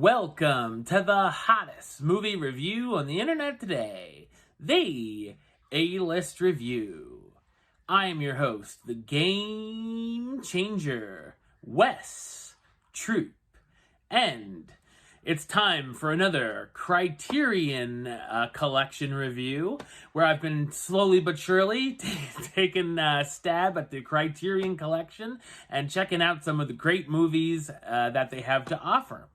Welcome to the hottest movie review on the internet today, the A-List Review. I am your host, the Game Changer, Wes Troop, and it's time for another Criterion Collection review, where I've been slowly but surely taking a stab at the Criterion Collection and checking out some of the great movies that they have to offer.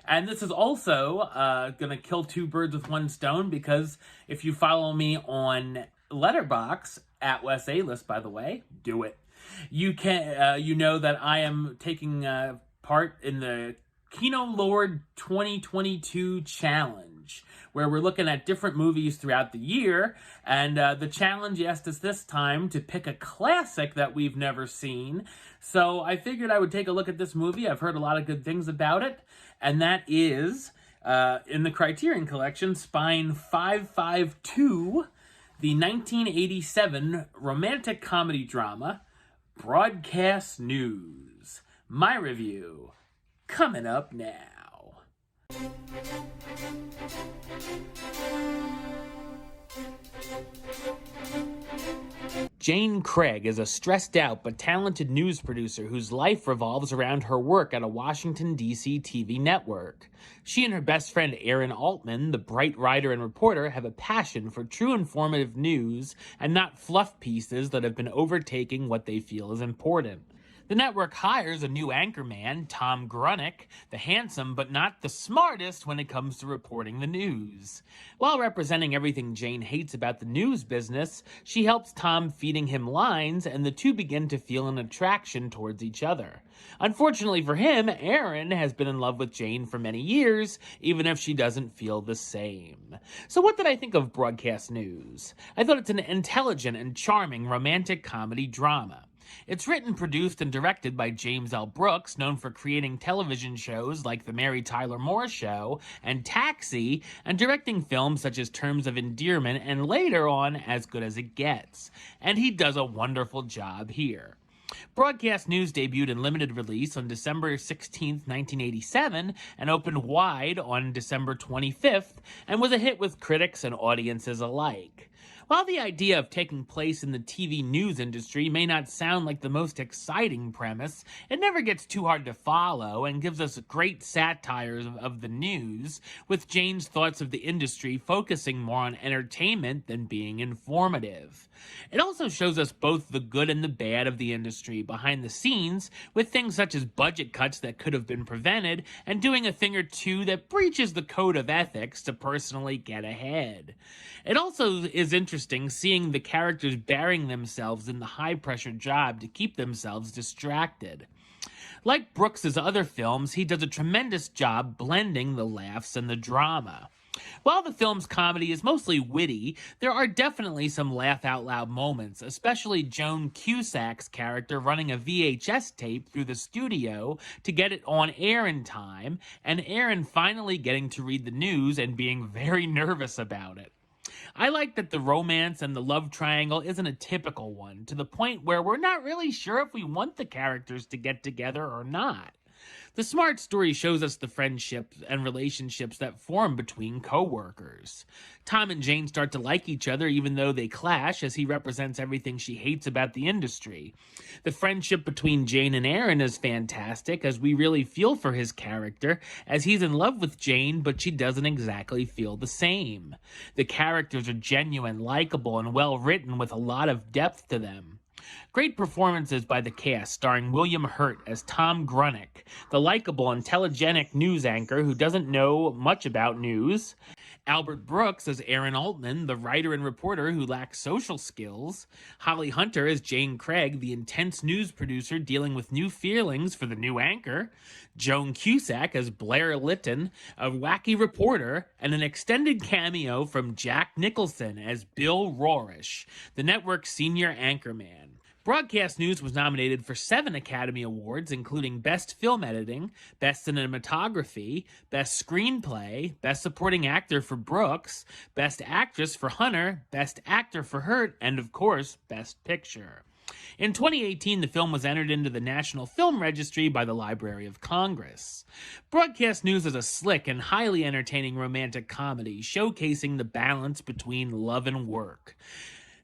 And this is also going to kill two birds with one stone, because if you follow me on Letterboxd, at Wes A-List, by the way, do it. You know that I am taking part in the Kino Lord 2022 Challenge, where we're looking at different movies throughout the year, and the challenge asked us this time to pick a classic that we've never seen. So I figured I would take a look at this movie. I've heard a lot of good things about it, and that is, in the Criterion Collection, Spine 552, the 1987 romantic comedy drama, Broadcast News. My review, coming up now. Jane Craig is a stressed-out but talented news producer whose life revolves around her work at a Washington, D.C. TV network. She and her best friend Aaron Altman, the bright writer and reporter, have a passion for true informative news and not fluff pieces that have been overtaking what they feel is important. The network hires a new anchorman, Tom Grunick, the handsome but not the smartest when it comes to reporting the news. While representing everything Jane hates about the news business, she helps Tom feeding him lines, and the two begin to feel an attraction towards each other. Unfortunately for him, Aaron has been in love with Jane for many years, even if she doesn't feel the same. So what did I think of Broadcast News? I thought it's an intelligent and charming romantic comedy drama. It's written, produced, and directed by James L. Brooks, known for creating television shows like The Mary Tyler Moore Show and Taxi, and directing films such as Terms of Endearment and later on As Good as It Gets. And he does a wonderful job here. Broadcast News debuted in limited release on December 16, 1987, and opened wide on December 25th, and was a hit with critics and audiences alike. While the idea of taking place in the TV news industry may not sound like the most exciting premise, it never gets too hard to follow and gives us great satires of the news, with Jane's thoughts of the industry focusing more on entertainment than being informative. It also shows us both the good and the bad of the industry behind the scenes, with things such as budget cuts that could have been prevented and doing a thing or two that breaches the code of ethics to personally get ahead. It also is interesting seeing the characters burying themselves in the high-pressure job to keep themselves distracted. Like Brooks's other films, he does a tremendous job blending the laughs and the drama. While the film's comedy is mostly witty, there are definitely some laugh-out-loud moments, especially Joan Cusack's character running a VHS tape through the studio to get it on air in time, and Aaron finally getting to read the news and being very nervous about it. I like that the romance and the love triangle isn't a typical one, to the point where we're not really sure if we want the characters to get together or not. The smart story shows us the friendships and relationships that form between co-workers. Tom and Jane start to like each other even though they clash, as he represents everything she hates about the industry. The friendship between Jane and Aaron is fantastic, as we really feel for his character, as he's in love with Jane, but she doesn't exactly feel the same. The characters are genuine, likable, and well written with a lot of depth to them. Great performances by the cast, starring William Hurt as Tom Grunick, the likable and telegenic news anchor who doesn't know much about news, Albert Brooks as Aaron Altman, the writer and reporter who lacks social skills, Holly Hunter as Jane Craig, the intense news producer dealing with new feelings for the new anchor, Joan Cusack as Blair Lytton, a wacky reporter, and an extended cameo from Jack Nicholson as Bill Rorish, the network's senior anchorman. Broadcast News was nominated for 7 Academy Awards, including Best Film Editing, Best Cinematography, Best Screenplay, Best Supporting Actor for Brooks, Best Actress for Hunter, Best Actor for Hurt, and of course, Best Picture. In 2018, the film was entered into the National Film Registry by the Library of Congress. Broadcast News is a slick and highly entertaining romantic comedy showcasing the balance between love and work.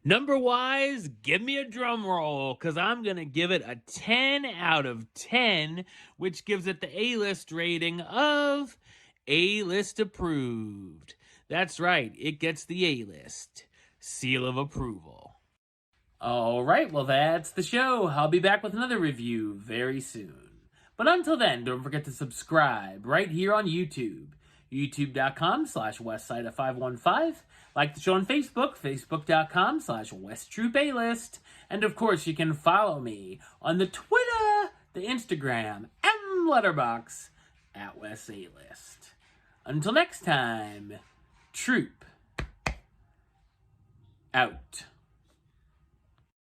Number-wise, give me a drum roll, because I'm going to give it a 10 out of 10, which gives it the A-list rating of A-list approved. That's right, it gets the A-list seal of approval. Alright, well that's the show. I'll be back with another review very soon. But until then, don't forget to subscribe right here on YouTube. youtube.com/westside515. Like the show on Facebook, facebook.com/WestTroupeAlist. And of course, you can follow me on the Twitter, the Instagram, and Letterboxd at WestAlist. Until next time, Troop out.